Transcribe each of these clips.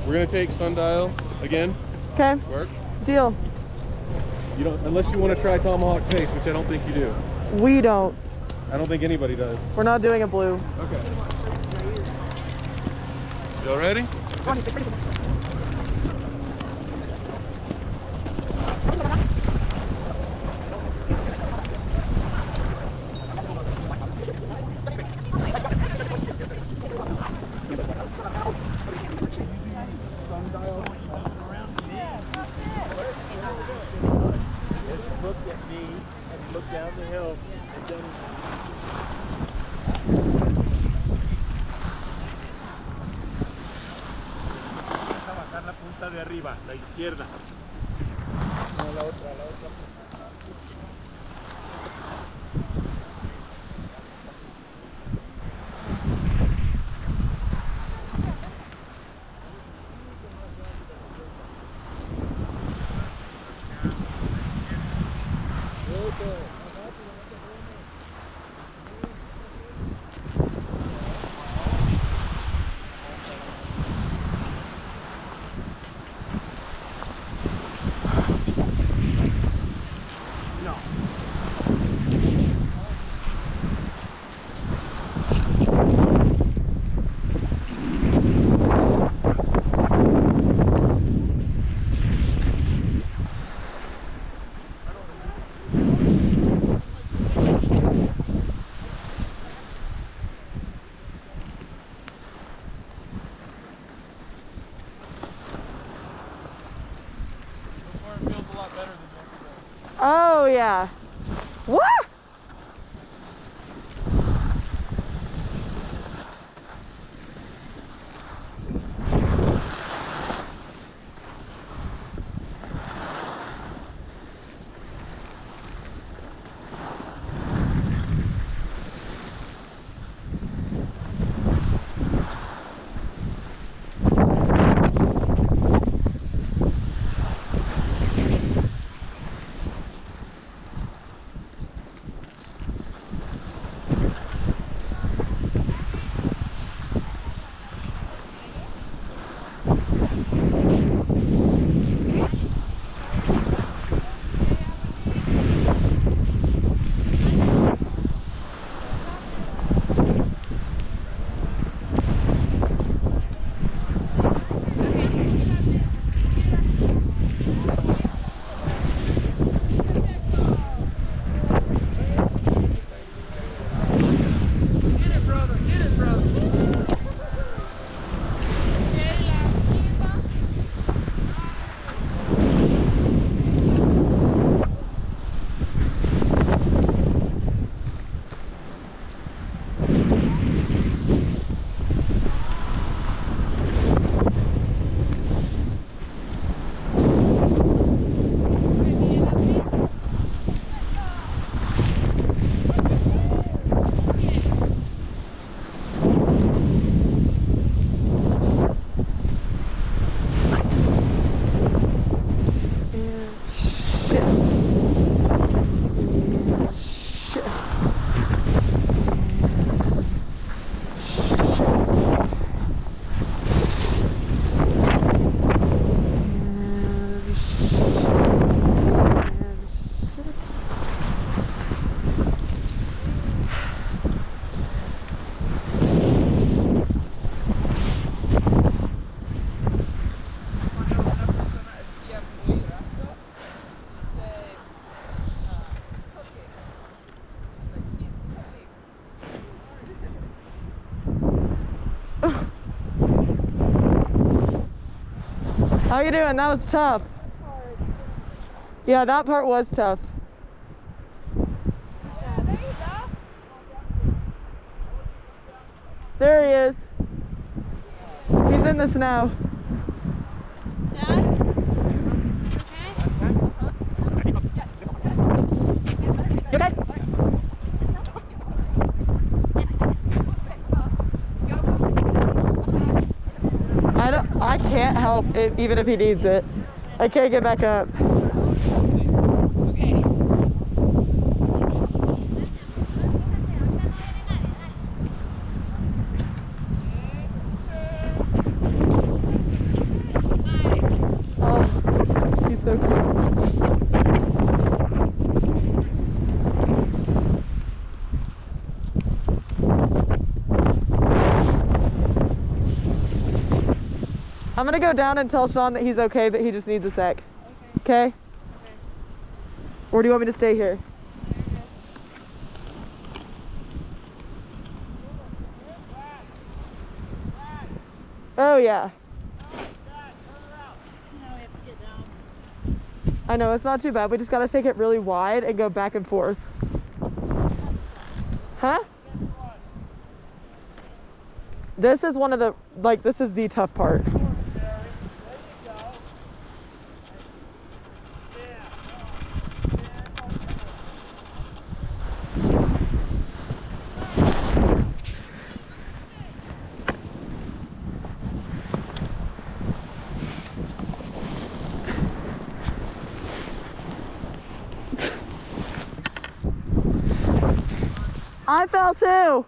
We're gonna take sundial again. Okay. Work. Deal. You don't, unless you want to try tomahawk pace, which I don't think you do. We don't. I don't think anybody does. We're not doing a blue. Okay. Y'all ready? Looked at me and looked down the hill and then a bajar la punta de arriba, la izquierda. No, la otra, la otra. Oh yeah. What? How you doing? That was tough. Yeah, that part was tough. Yeah, there you go. There he is. He's in the snow. Dad? You okay? I can't help it, even if he needs it. I can't get back up. I'm gonna go down and tell Sean that he's okay, but he just needs a sec. Okay? Or do you want me to stay here? Oh yeah. I know, it's not too bad. We just gotta take it really wide and go back and forth. Huh? This is one of the, like, this is the tough part. I fell too.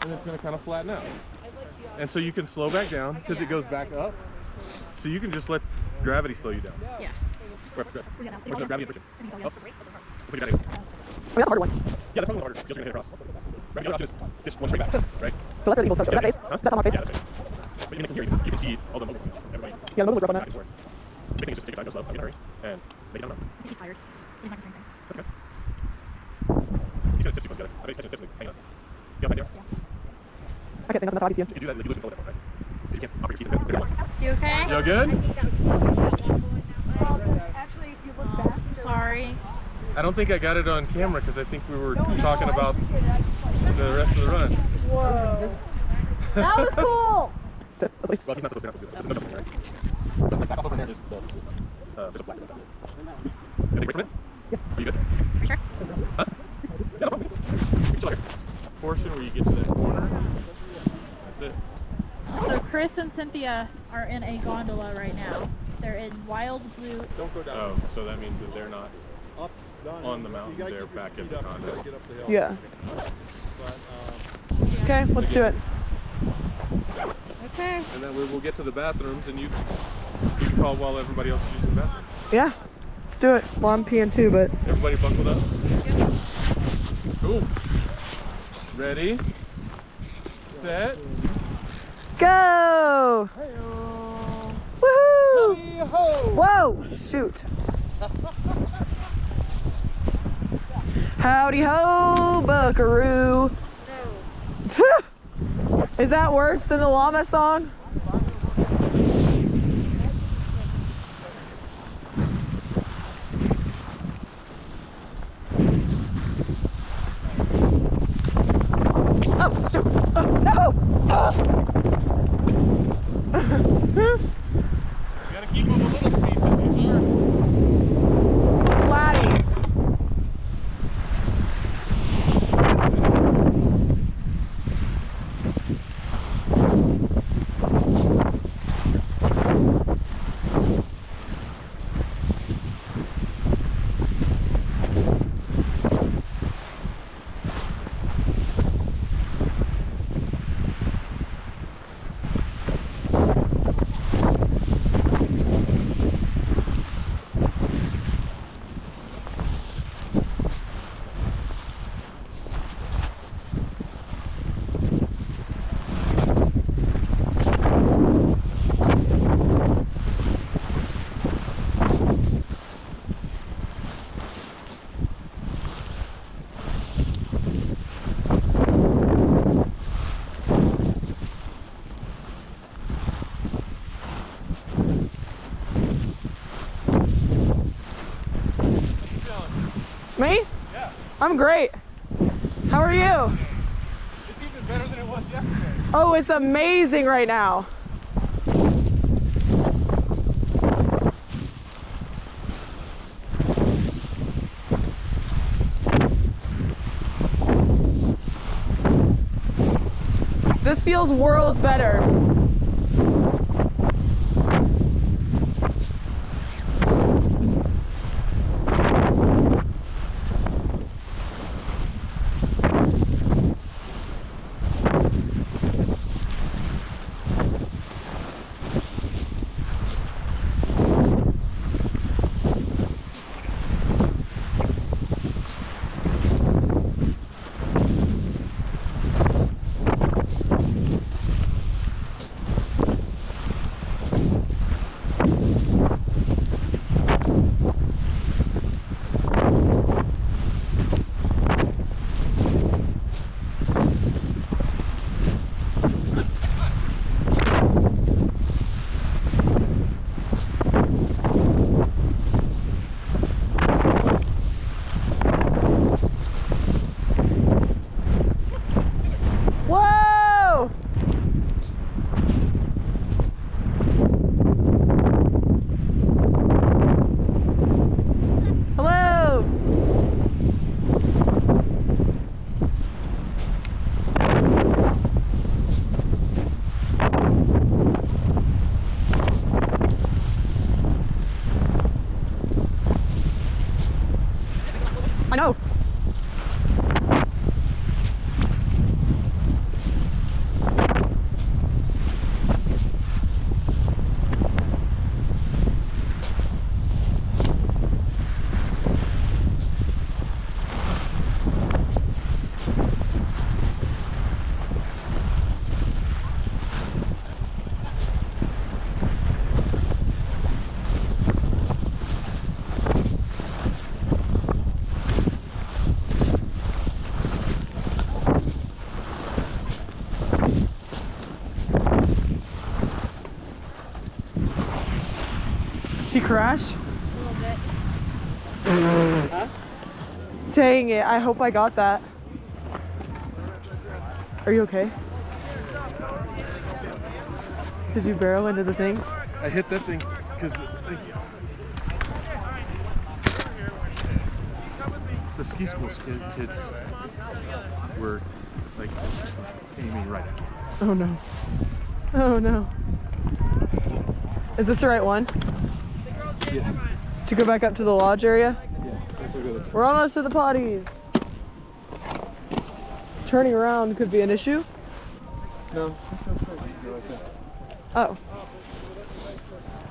And it's going to kind of flatten out. And so you can slow back down because it goes back up. So you can just let gravity slow you down. Yeah. Where's the gravity and friction? Up. We got the harder one. Yeah, that's probably harder. You're just going to hit across. Gravity option is just one straight back, right? So that's the equal structure. Is that face? Huh? That's on my face? Yeah, that's face. But even from here, you can see all the mobile points. Everybody. Yeah, the mobile grip on back that. and forth. Big thing is just take your time, go slow, don't get in a hurry, and make it down. He's tired. He's not the same thing. That's okay. He's going to stitch you close together. I bet he's catching stitch, hang on. See how tight they are? Yeah. I can't say nothing, that's how I see him. If you do that, you lose control of that, right? Because you can't operate your feet. You okay? You good? Actually, if you look back, I'm sorry. I don't think I got it on camera because I think we were talking about the rest of the run. Whoa. That was cool. Well, he's not supposed to do that. There's no jumping, right? But like back up over there, there's a black about that. Can I take a break from it? Yeah. Are you good? Are you sure? Huh? Yeah, no problem. You chill here. Portion where you get to that corner. That's it. So Chris and Cynthia are in a gondola right now. They're in wild blue. Don't go down. Oh, so that means that they're not Up, down. on the mountain, You gotta they're keep your back in speed the up. You condo. gotta get up the hill. Yeah. But, Okay, let's do it. Okay. And then we'll get to the bathrooms and you can call while everybody else is using the bathroom. Yeah, let's do it. Well, I'm peeing too, but Everybody buckled up? Cool. Ready? Set. go! Woohoo! Whoa, shoot. Howdy ho, buckaroo. Is that worse than the llama song? Oh, shoot. Oh, no! You gotta keep up a little speed, but these are. Flatties. Me? Yeah. I'm great. How are you? It's even better than it was yesterday. Oh, it's amazing right now. This feels worlds better. She crashed? A little bit. Dang it, I hope I got that. Are you okay? Did you barrel into the thing? I hit that thing because the ski school kids were like aiming right at me. Oh no. Oh no. Is this the right one? Yeah. To go back up to the lodge area? Yeah. That's so good. We're almost to the potties. Turning around could be an issue. No. Oh.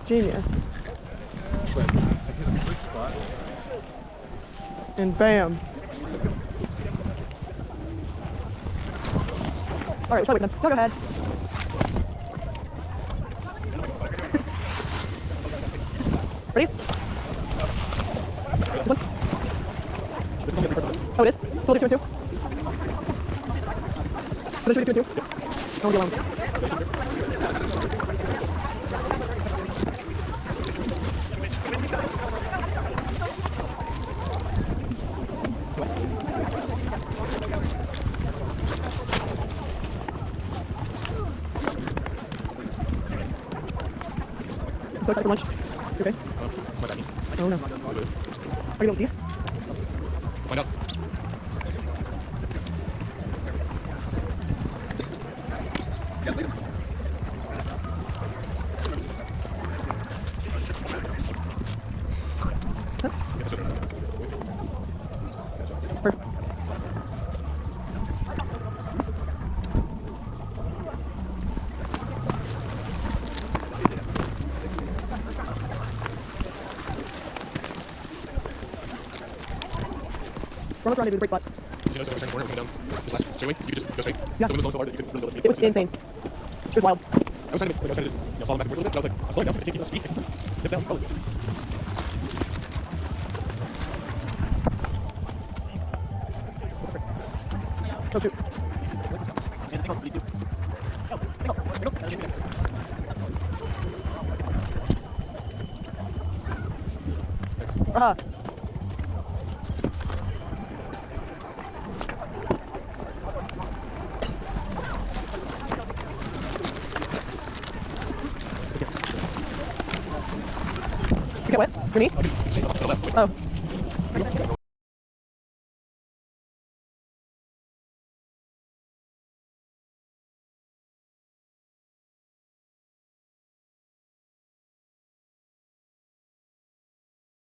Genius. But I hit a quick spot. And bam. Alright, probably them. Go ahead. Ready? This one? Oh, it is? So we'll do 2 and 2? So then should we do 2 and 2? I won't be alone. I'm so excited for lunch. You okay? Oh no. Are you able to see us? Find out. Perfect. We're almost around to the break spot. You know, so we're turning the corner, we're coming down this last straightaway. You could just go straight. Yeah. The wind was blowing so hard that you couldn't really It was insane. It was wild. I was trying to just, fall back and forth a little bit. But I was like, I'm slowing down, so I can't keep up speed. Tip down. Oh. Oh shoot. Ah. You get wet? For me? Oh.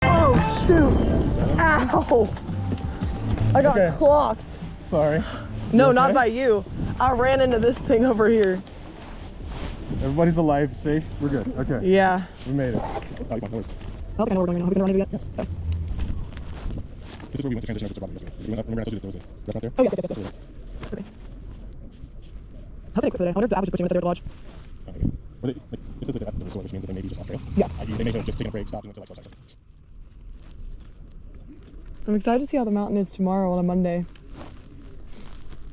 Oh shoot! Ow! I got clocked. Sorry. No, not by you. I ran into this thing over here. Everybody's alive, safe. We're good. Okay. Yeah. We made it. I don't think I know where we're going right now. Have we been around here yet? Yeah. Okay. This is where we went to transition over to Robbie. Remember I told you that there was a restaurant there? Oh, yes. That's okay. How did they quit for the day? I wonder if the app was just pushing right there at the lodge. Okay. Were they, like, this is at the resort, which means that they may be just off trail. Yeah. They may have just taken a break, stopped, and went to like South. I'm excited to see how the mountain is tomorrow on a Monday.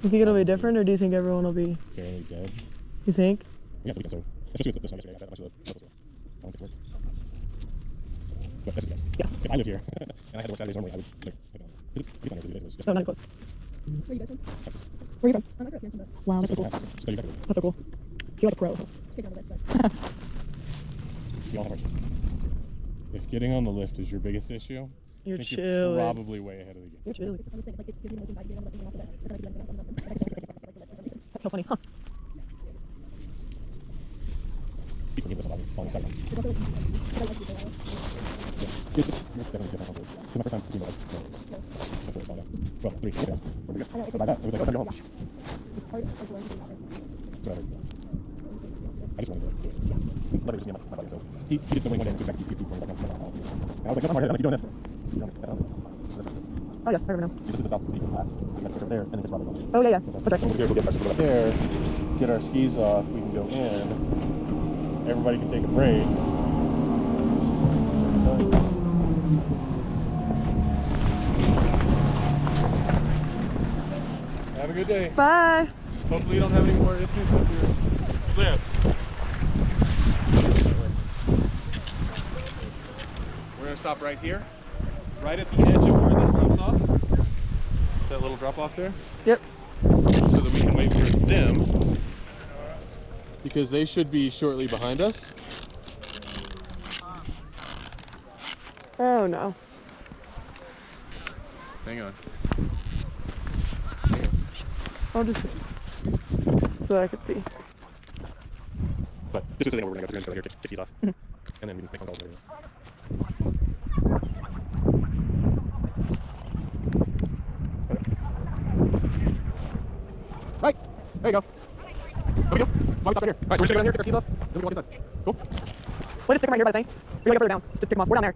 You think it'll be different, or do you think everyone will be? Fairly dead. You think? Yeah, so we can so. Especially with the sun yesterday, I got much of the levels were. I don't think it worked. But this is nice. Yeah. If I lived here and I had to work Saturdays normally, I would like. It's not it was just. No, not close. Where are you guys from? Where are you from? I'm not from here. Wow, that's so cool. That's so cool. So you're like a pro. Take on the lift, but We all have our choices. If getting on the lift is your biggest issue, You're I think chilling. you're probably way ahead of the game. You're chilling. I'm just saying, like, it's giving me the most anxiety, and I'm like thinking off of that. I feel like I'm doing something. That's so funny, huh? See for me, that's a lot of song second. It's also like, I like people. Yeah. It's definitely different. It's my first time seeing the light. So, that's what it's all about. Well, 3 days. We're good. But by that, it was like, let's go home. It's hard, like, learning to do that. Whatever. I just wanted to do it. Yeah. Let me just me and my buddy. So he did something one day and took back to TT for like, and I was like, no, I'm like, you're doing this. You know, Oh, yes, I remember now. see, this is the South Beacon Pass. We got to over there, and then it's probably going. Oh, yeah. That's right. We'll get up there, get our skis off, we can go in. Everybody can take a break. Have a good day. Bye. Hopefully you don't have any more issues with your lift. stop right here, right at the edge of where this drops off. That little drop off there. Yep. So that we can wait for them, because they should be shortly behind us. Oh no. Hang on. I'll just so that I could see. But this is the thing where we're going to go here, kick these off, and then we can make phone calls later. Right, there you go. There we go. Why stop right here? All right, so we're just going to go down here, kick our keys off, then we walk inside. Cool. We'll just stick them right here by the thing. Or you gotta go further down. Just pick them off. We're down there.